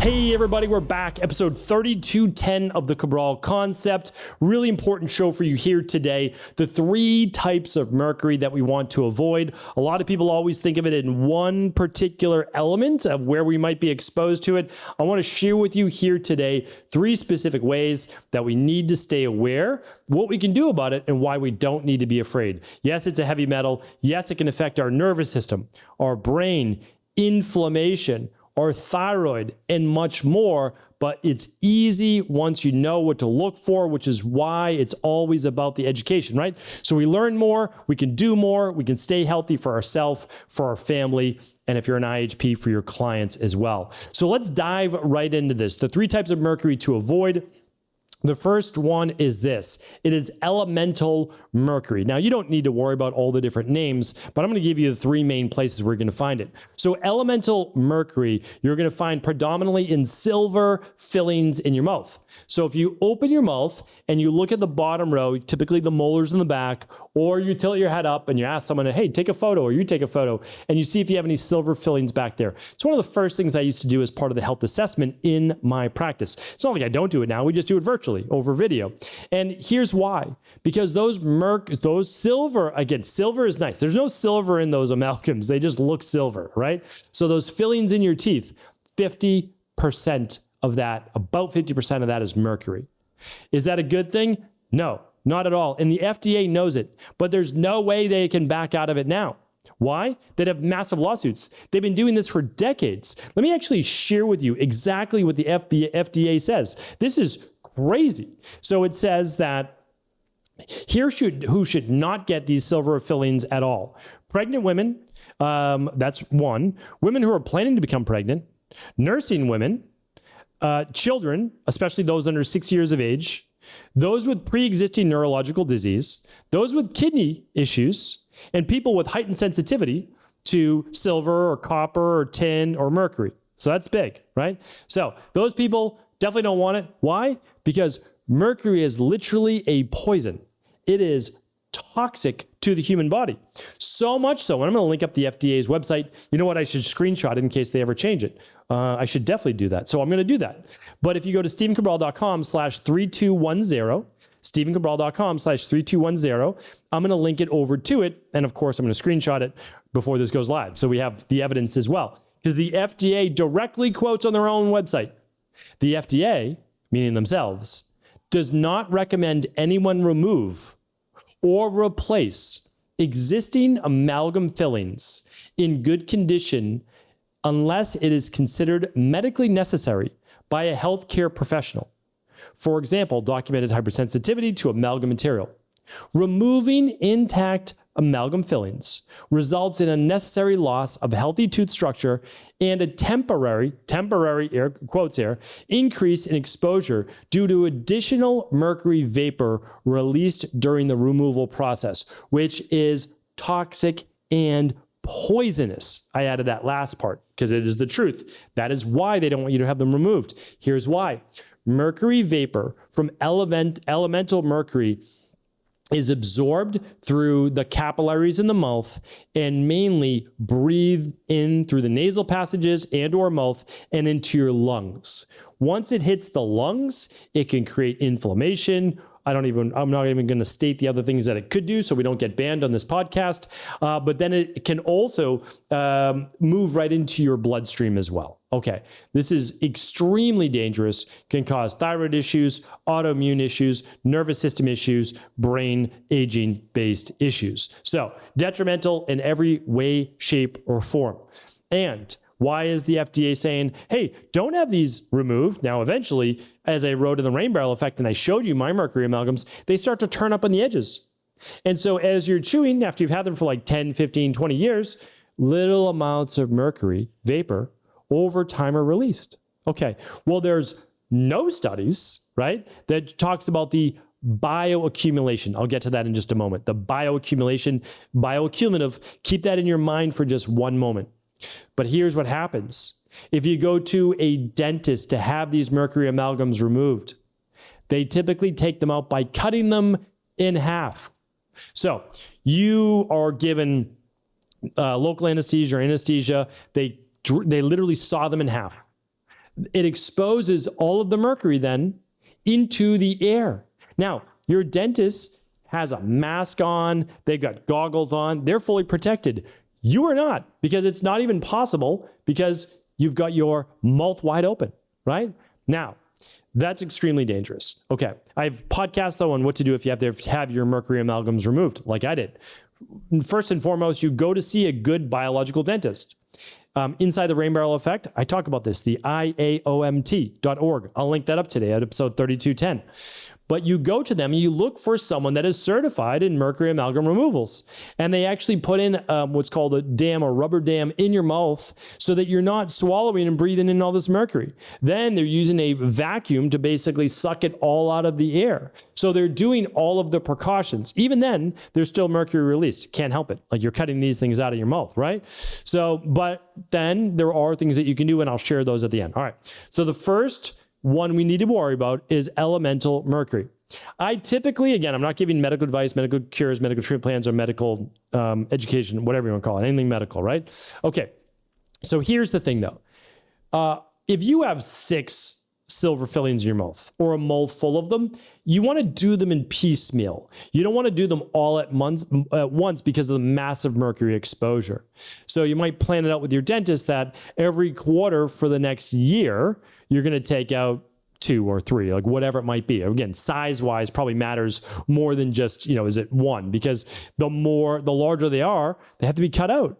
Hey everybody, we're back. Episode 3210 of the Cabral Concept. Really important show for you here today. The 3 types of mercury that we want to avoid. A lot of people always think of it in one particular element of where we might be exposed to it. I want to share with you here today 3 specific ways that we need to stay aware, what we can do about it, and why we don't need to be afraid. Yes, it's a heavy metal. Yes, it can affect our nervous system, our brain, inflammation, or thyroid, and much more, but it's easy once you know what to look for, which is why it's always about the education, right? So we learn more, we can do more, we can stay healthy for ourselves, for our family, and if you're an IHP, for your clients as well. So let's dive right into this. The 3 types of mercury to avoid. The first one is this. It is elemental mercury. Now, you don't need to worry about all the different names, but I'm going to give you the 3 main places where you're going to find it. So elemental mercury, you're going to find predominantly in silver fillings in your mouth. So if you open your mouth and you look at the bottom row, typically the molars in the back, or you tilt your head up and you ask someone, hey, take a photo, or you take a photo, and you see if you have any silver fillings back there. It's one of the first things I used to do as part of the health assessment in my practice. It's not like I don't do it now. We just do it virtually over video. And here's why. Because those silver, again, silver is nice. There's no silver in those amalgams. They just look silver, right? So those fillings in your teeth, 50% of that, about 50% of that is mercury. Is that a good thing? No, not at all. And the FDA knows it, but there's no way they can back out of it now. Why? They'd have massive lawsuits. They've been doing this for decades. Let me actually share with you exactly what the FDA says. This is crazy. So it says that who should not get these silver fillings at all. Pregnant women, that's one. Women who are planning to become pregnant, nursing women, children, especially those under 6 years of age, those with pre-existing neurological disease, those with kidney issues, and people with heightened sensitivity to silver or copper or tin or mercury. So that's big, right? So those people definitely don't want it. Why? Because mercury is literally a poison. It is toxic to the human body. So much so, and I'm going to link up the FDA's website. You know what? I should screenshot it in case they ever change it. I should definitely do that. So I'm going to do that. But if you go to stephencabral.com/3210, stephencabral.com/3210, I'm going to link it over to it. And of course, I'm going to screenshot it before this goes live. So we have the evidence as well. Because the FDA directly quotes on their own website. The FDA, meaning themselves, does not recommend anyone remove or replace existing amalgam fillings in good condition unless it is considered medically necessary by a healthcare professional. For example, documented hypersensitivity to amalgam material. Removing intact amalgam fillings results in unnecessary loss of healthy tooth structure and a temporary air quotes here, increase in exposure due to additional mercury vapor released during the removal process, which is toxic and poisonous. I added that last part because it is the truth. That is why they don't want you to have them removed. Here's why. Mercury vapor from elemental mercury is absorbed through the capillaries in the mouth and mainly breathed in through the nasal passages and or mouth and into your lungs. Once it hits the lungs, it can create inflammation. I'm not even going to state the other things that it could do so we don't get banned on this podcast. But then it can also move right into your bloodstream as well. Okay, this is extremely dangerous, can cause thyroid issues, autoimmune issues, nervous system issues, brain aging-based issues. So detrimental in every way, shape, or form. And why is the FDA saying, hey, don't have these removed? Now, eventually, as I wrote in the rain barrel effect and I showed you my mercury amalgams, they start to turn up on the edges. And so as you're chewing, after you've had them for like 10, 15, 20 years, little amounts of mercury vapor over time are released. Okay, well, there's no studies, right, that talks about the bioaccumulation. I'll get to that in just a moment. The bioaccumulative, keep that in your mind for just one moment. But here's what happens. If you go to a dentist to have these mercury amalgams removed, they typically take them out by cutting them in half. So you are given local anesthesia or anesthesia. They literally saw them in half. It exposes all of the mercury then into the air. Now, your dentist has a mask on, they've got goggles on, they're fully protected. You are not, because it's not even possible, because you've got your mouth wide open, right? Now, that's extremely dangerous. Okay, I have podcasts though on what to do if you have to have your mercury amalgams removed, like I did. First and foremost, you go to see a good biological dentist. Inside the Rain Barrel Effect, I talk about this, the IAOMT.org. I'll link that up today at episode 3210. But you go to them and you look for someone that is certified in mercury amalgam removals. And they actually put in what's called a dam or rubber dam in your mouth so that you're not swallowing and breathing in all this mercury. Then they're using a vacuum to basically suck it all out of the air. So they're doing all of the precautions. Even then, there's still mercury released. Can't help it. Like you're cutting these things out of your mouth, right? So, but then there are things that you can do, and I'll share those at the end. All right. So the first one we need to worry about is elemental mercury. I typically, again, I'm not giving medical advice, medical cures, medical treatment plans, or medical education, whatever you want to call it, anything medical, right? Okay. So here's the thing though. If you have 6 silver fillings in your mouth or a mouth full of them, you want to do them in piecemeal. You don't want to do them all at once because of the massive mercury exposure. So you might plan it out with your dentist that every quarter for the next year, you're going to take out 2 or 3, like whatever it might be. Again, size-wise probably matters more than just, is it 1? Because the larger they are, they have to be cut out.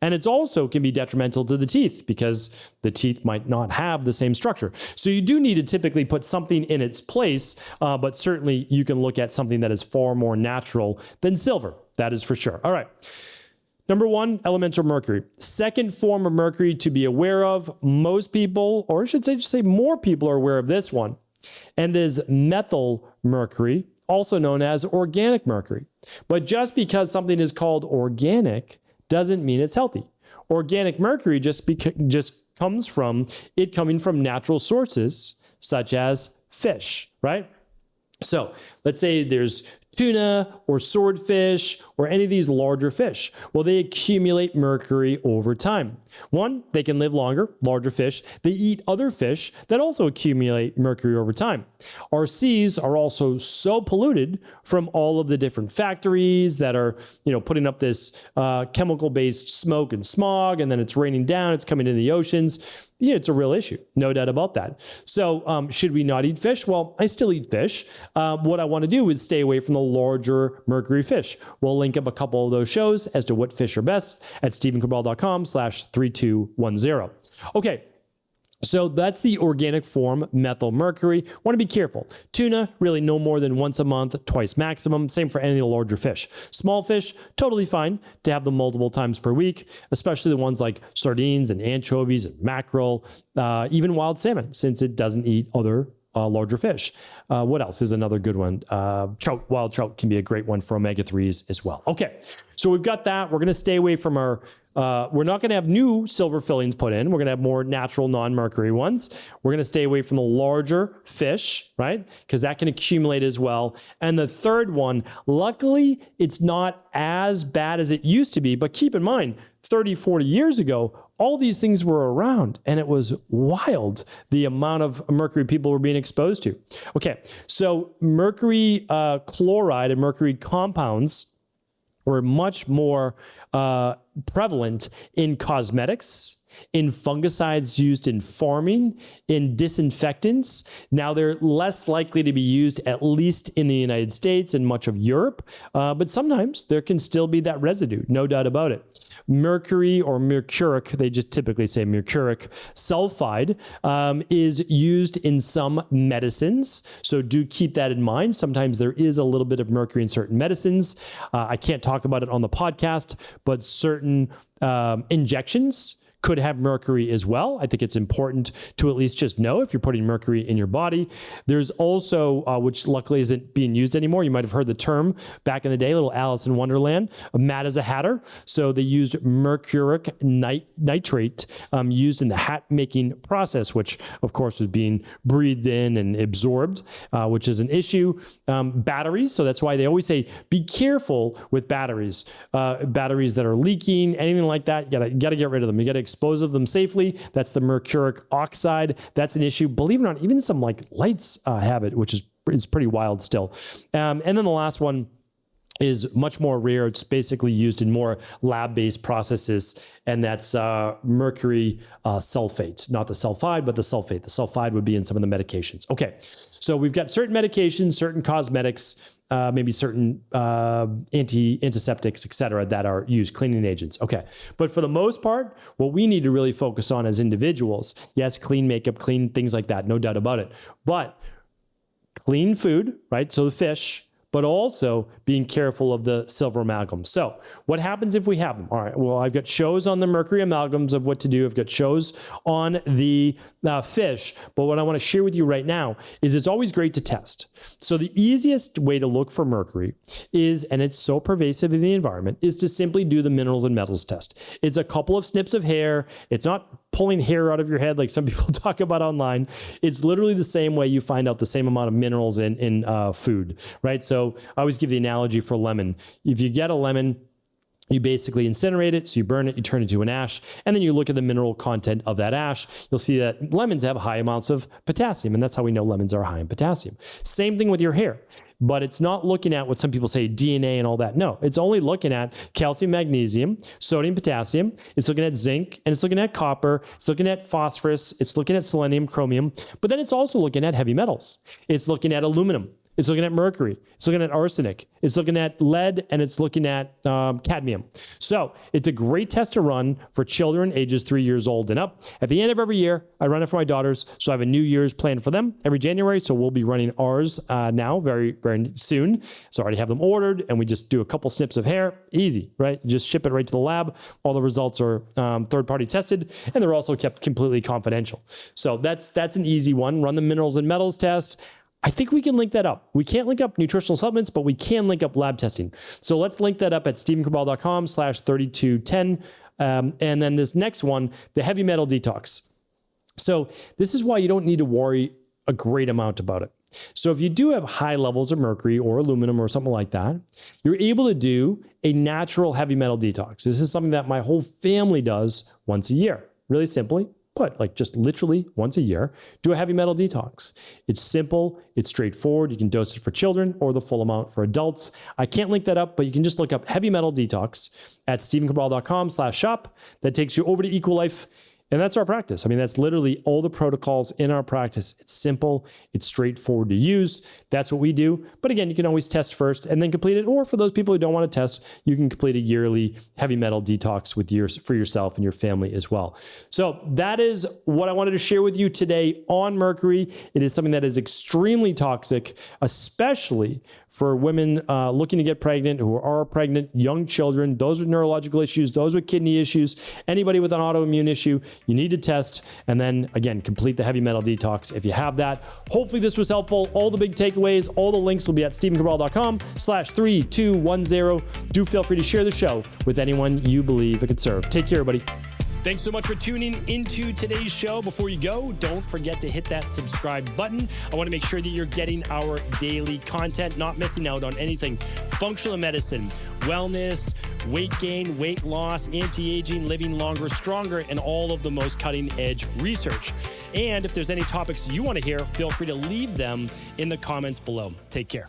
And it's also can be detrimental to the teeth because the teeth might not have the same structure. So you do need to typically put something in its place, but certainly you can look at something that is far more natural than silver. That is for sure. All right. Number 1, elemental mercury. Second form of mercury to be aware of. Most people, or I should say more people are aware of this one. And it is methylmercury, also known as organic mercury. But just because something is called organic doesn't mean it's healthy. Organic mercury just comes from it coming from natural sources such as fish, right? So let's say there's tuna or swordfish or any of these larger fish. Well, they accumulate mercury over time. One, they can live longer, larger fish. They eat other fish that also accumulate mercury over time. Our seas are also so polluted from all of the different factories that are, putting up this chemical-based smoke and smog, and then it's raining down, it's coming into the oceans. Yeah, it's a real issue, no doubt about that. So should we not eat fish? Well, I still eat fish. What I want to do is stay away from the larger mercury fish. We'll link up a couple of those shows as to what fish are best at stephencabral.com/3210. Okay. So that's the organic form, methylmercury. Want to be careful. Tuna, really no more than once a month, twice maximum. Same for any of the larger fish. Small fish, totally fine to have them multiple times per week, especially the ones like sardines and anchovies and mackerel, even wild salmon, since it doesn't eat other larger fish. What else is another good one? Trout, wild trout can be a great one for omega-3s as well. Okay, so we've got that. We're going to stay away from our, we're not going to have new silver fillings put in. We're going to have more natural non-mercury ones. We're going to stay away from the larger fish, right? Because that can accumulate as well. And the third one, luckily, it's not as bad as it used to be, but keep in mind, 30, 40 years ago, all these things were around and it was wild the amount of mercury people were being exposed to. Okay, so mercury chloride and mercury compounds were much more prevalent in cosmetics, in fungicides used in farming, in disinfectants. Now they're less likely to be used, at least in the United States and much of Europe, but sometimes there can still be that residue, no doubt about it. Mercury or mercuric, they just typically say mercuric sulfide, is used in some medicines. So do keep that in mind. Sometimes there is a little bit of mercury in certain medicines. I can't talk about it on the podcast, but certain injections could have mercury as well. I think it's important to at least just know if you're putting mercury in your body. There's also, which luckily isn't being used anymore, you might have heard the term back in the day, little Alice in Wonderland, mad as a hatter. So they used mercuric nitrate used in the hat making process, which of course was being breathed in and absorbed, which is an issue. Batteries, so that's why they always say, be careful with batteries. Batteries that are leaking, anything like that, you gotta get rid of them. You gotta dispose of them safely. That's the mercuric oxide. That's an issue. Believe it or not, even some like lights have it, which is pretty wild still. And then the last one is much more rare. It's basically used in more lab-based processes, and that's mercury sulfate, not the sulfide, but the sulfate. The sulfide would be in some of the medications. Okay, so we've got certain medications, certain cosmetics, maybe certain antiseptics, et cetera, that are used, cleaning agents. Okay, but for the most part, what we need to really focus on as individuals, yes, clean makeup, clean things like that, no doubt about it, but clean food, right? So the fish, but also being careful of the silver amalgams. So what happens if we have them? All right, well, I've got shows on the mercury amalgams of what to do. I've got shows on the fish, but what I want to share with you right now is it's always great to test. So the easiest way to look for mercury is, and it's so pervasive in the environment, is to simply do the minerals and metals test. It's a couple of snips of hair. It's not pulling hair out of your head like some people talk about online. It's literally the same way you find out the same amount of minerals in food, right? So I always give the analogy for lemon. If you get a lemon, you basically incinerate it, so you burn it, you turn it into an ash, and then you look at the mineral content of that ash. You'll see that lemons have high amounts of potassium, and that's how we know lemons are high in potassium. Same thing with your hair, but it's not looking at what some people say, DNA and all that. No, it's only looking at calcium, magnesium, sodium, potassium. It's looking at zinc, and it's looking at copper. It's looking at phosphorus. It's looking at selenium, chromium, but then it's also looking at heavy metals. It's looking at aluminum. It's looking at mercury. It's looking at arsenic. It's looking at lead, and it's looking at cadmium. So it's a great test to run for children ages 3 years old and up. At the end of every year, I run it for my daughters. So I have a New Year's plan for them every January. So we'll be running ours now very, very soon. So I already have them ordered, and we just do a couple snips of hair. Easy, right? You just ship it right to the lab. All the results are third-party tested, and they're also kept completely confidential. So that's an easy one. Run the minerals and metals test. I think we can link that up. We can't link up nutritional supplements, but we can link up lab testing. So let's link that up at stephencabral.com/3210. And then this next one, the heavy metal detox. So this is why you don't need to worry a great amount about it. So if you do have high levels of mercury or aluminum or something like that, you're able to do a natural heavy metal detox. This is something that my whole family does once a year. Really simply put, like just literally once a year, do a heavy metal detox. It's simple, it's straightforward. You can dose it for children or the full amount for adults. I can't link that up, but you can just look up heavy metal detox at stephencabral.com/shop. That takes you over to Equilife. And that's our practice. I mean, that's literally all the protocols in our practice. It's simple. It's straightforward to use. That's what we do. But again, you can always test first and then complete it. Or for those people who don't want to test, you can complete a yearly heavy metal detox for yourself and your family as well. So that is what I wanted to share with you today on mercury. It is something that is extremely toxic, especially for women looking to get pregnant, who are pregnant, young children, those with neurological issues, those with kidney issues, anybody with an autoimmune issue. You need to test, and then again, complete the heavy metal detox if you have that. Hopefully this was helpful. All the big takeaways, all the links will be at stephencabral.com/3210. Do feel free to share the show with anyone you believe it could serve. Take care, everybody. Thanks so much for tuning into today's show. Before you go, don't forget to hit that subscribe button. I want to make sure that you're getting our daily content, not missing out on anything. Functional medicine, wellness, weight gain, weight loss, anti-aging, living longer, stronger, and all of the most cutting-edge research. And if there's any topics you want to hear, feel free to leave them in the comments below. Take care.